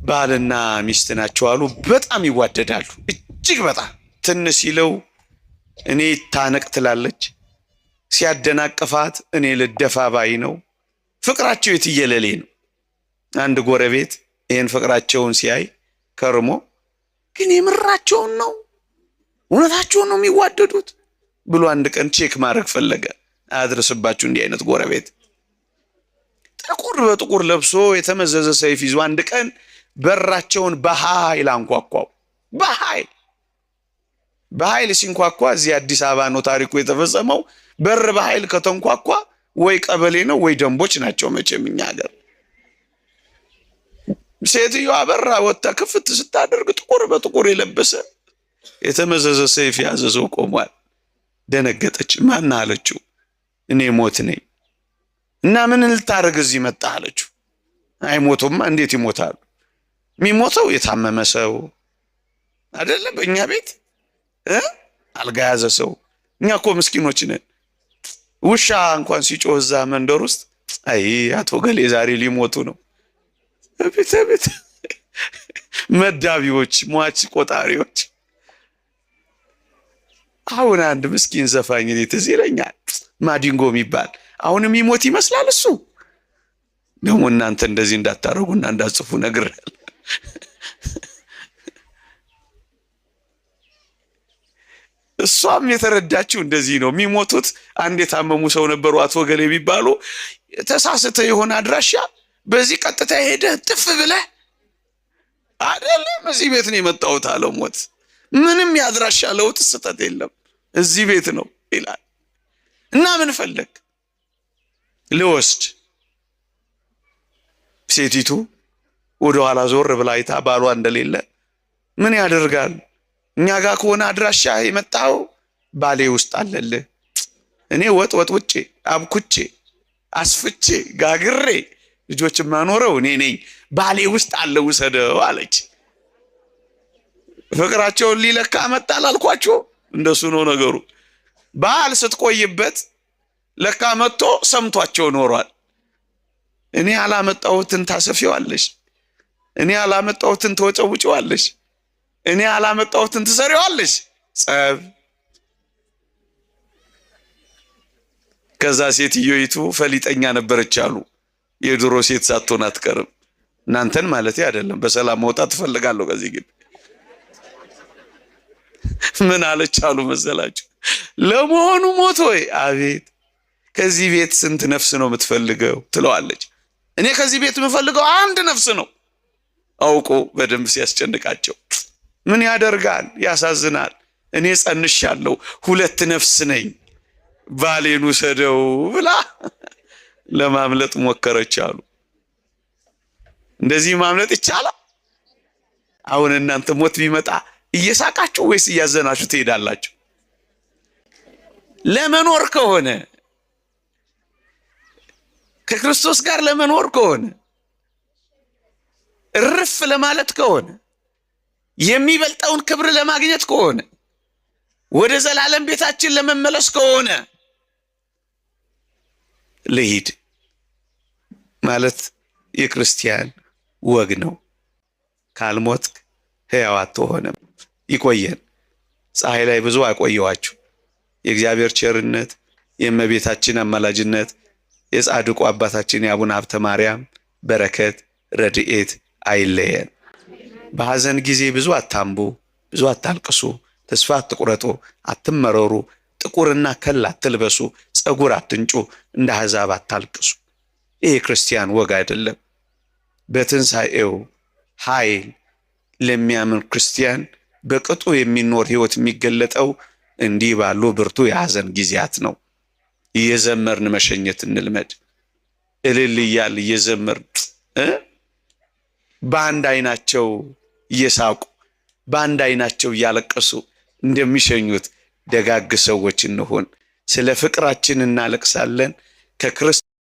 ባልና ሚስት ናቸው አሉ። በጣም ይዋደዳሉ እጅግ በጣም። ትንሽ ሲለው እኔ ታነቅ ትላለች፣ ሲያደናቅፋት እኔ ልደፋ ባይ ነው። ፍቅራቸው የትየለሌ ነው። አንድ ጎረቤት ይሄን ፍቅራቸውን ሲያይ ከርሞ ግን የምራቸውን ነው እውነታቸውን ነው የሚዋደዱት ብሎ አንድ ቀን ቼክ ማድረግ ፈለገ። አያድርስባችሁ እንዲህ አይነት ጎረቤት። ጥቁር በጥቁር ለብሶ የተመዘዘ ሰይፍ ይዞ አንድ ቀን በራቸውን በኃይል አንኳኳው። በኃይል ሲንኳኳ እዚህ አዲስ አበባ ነው ታሪኩ የተፈጸመው። በር በኃይል ከተንኳኳ ወይ ቀበሌ ነው ወይ ደንቦች ናቸው መቼም እኛ ሀገር። ሴትዮዋ በራ ወጣ ክፍት ስታደርግ ጥቁር በጥቁር የለበሰ የተመዘዘ ሰይፍ ያዘ ሰው ቆሟል። ደነገጠች። ማን አለችው? እኔ ሞት ነኝ። እና ምን ልታረግ እዚህ መጣ አለችው። አይሞቱማ እንዴት ይሞታሉ? የሚሞተው የታመመ ሰው አይደለ? በእኛ ቤት አልጋ ያዘ ሰው። እኛ እኮ ምስኪኖች ነን። ውሻ እንኳን ሲጮህ እዛ መንደር ውስጥ አይ አቶ ገሌ ዛሬ ሊሞቱ ነው። ቤት መዳቢዎች፣ ሟች ቆጣሪዎች። አሁን አንድ ምስኪን ዘፋኝ ትዝ ይለኛል፣ ማዲንጎ የሚባል አሁንም ይሞት ይመስላል እሱ። ደግሞ እናንተ እንደዚህ እንዳታረጉና እንዳጽፉ ነግሬያለሁ። እሷም የተረዳችው እንደዚህ ነው። የሚሞቱት አንድ የታመሙ ሰው ነበሩ አቶ ገሌ የሚባሉ። ተሳስተ የሆነ አድራሻ በዚህ ቀጥታ ሄደ ጥፍ ብለህ አይደለም እዚህ ቤት ነው የመጣሁት አለ ሞት። ምንም ያድራሻ ለውጥ ስህተት የለም እዚህ ቤት ነው ይላል። እና ምን ፈለግ ልወስድ። ሴቲቱ ወደ ኋላ ዞር ብላ አይታ ባሏ እንደሌለ ምን ያደርጋል? እኛ ጋር ከሆነ አድራሻ የመጣው ባሌ ውስጥ አለልህ። እኔ ወጥ ውጬ አብኩቼ አስፍቼ ጋግሬ ልጆች ማኖረው እኔ ነኝ። ባሌ ውስጥ አለ ውሰደው አለች። ፍቅራቸውን ሊለካ መጣል አልኳቸው። እንደሱ ነው ነገሩ። ባል ስትቆይበት ለካ መጥቶ ሰምቷቸው ኖሯል። እኔ አላመጣሁትን ታሰፊዋለሽ፣ እኔ አላመጣሁትን ተወጨውጪዋለሽ፣ እኔ አላመጣሁትን ትሰሪዋለሽ። ጸብ። ከዛ ሴትዮይቱ ፈሊጠኛ ነበረች አሉ። የድሮ ሴት ሳትሆን አትቀርም። እናንተን ማለት አይደለም። በሰላም መውጣት ትፈልጋለሁ ከዚህ ግቢ። ምን አለች አሉ መሰላችሁ? ለመሆኑ ሞት ወይ? አቤት። ከዚህ ቤት ስንት ነፍስ ነው የምትፈልገው ትለዋለች። እኔ ከዚህ ቤት የምፈልገው አንድ ነፍስ ነው። አውቆ በደንብ ሲያስጨንቃቸው ምን ያደርጋል፣ ያሳዝናል። እኔ ጸንሻለሁ፣ 2 ነፍስ ነኝ፣ ባሌን ውሰደው ብላ ለማምለጥ ሞከረች አሉ። እንደዚህ ማምለጥ ይቻላል? አሁን እናንተ ሞት ቢመጣ እየሳቃችሁ ወይስ እያዘናችሁ ትሄዳላችሁ? ለመኖር ከሆነ ከክርስቶስ ጋር ለመኖር ከሆነ እርፍ ለማለት ከሆነ የሚበልጠውን ክብር ለማግኘት ከሆነ ወደ ዘላለም ቤታችን ለመመለስ ከሆነ ልሂድ ማለት የክርስቲያን ወግ ነው። ካልሞትክ ሕያው አትሆንም። ይቆየን። ፀሐይ ላይ ብዙ አቆየዋችሁ። የእግዚአብሔር ቸርነት፣ የእመቤታችን አማላጅነት፣ የጻድቁ አባታችን የአቡነ ሀብተ ማርያም በረከት ረድኤት አይለየን። በሐዘን ጊዜ ብዙ አታምቡ፣ ብዙ አታልቅሱ፣ ተስፋ አትቁረጡ፣ አትመረሩ፣ ጥቁርና ከል አትልበሱ፣ ጸጉር አትንጩ፣ እንደ አሕዛብ አታልቅሱ። ይህ ክርስቲያን ወግ አይደለም። በትንሣኤው ኃይል ለሚያምን ክርስቲያን በቅጡ የሚኖር ሕይወት የሚገለጠው እንዲህ ባሉ ብርቱ የሐዘን ጊዜያት ነው። እየዘመርን መሸኘት እንልመድ። እልል እያል እየዘመርን በአንድ አይናቸው እየሳቁ በአንድ አይናቸው እያለቀሱ እንደሚሸኙት ደጋግ ሰዎች እንሆን። ስለ ፍቅራችን እናለቅሳለን ከክርስቶስ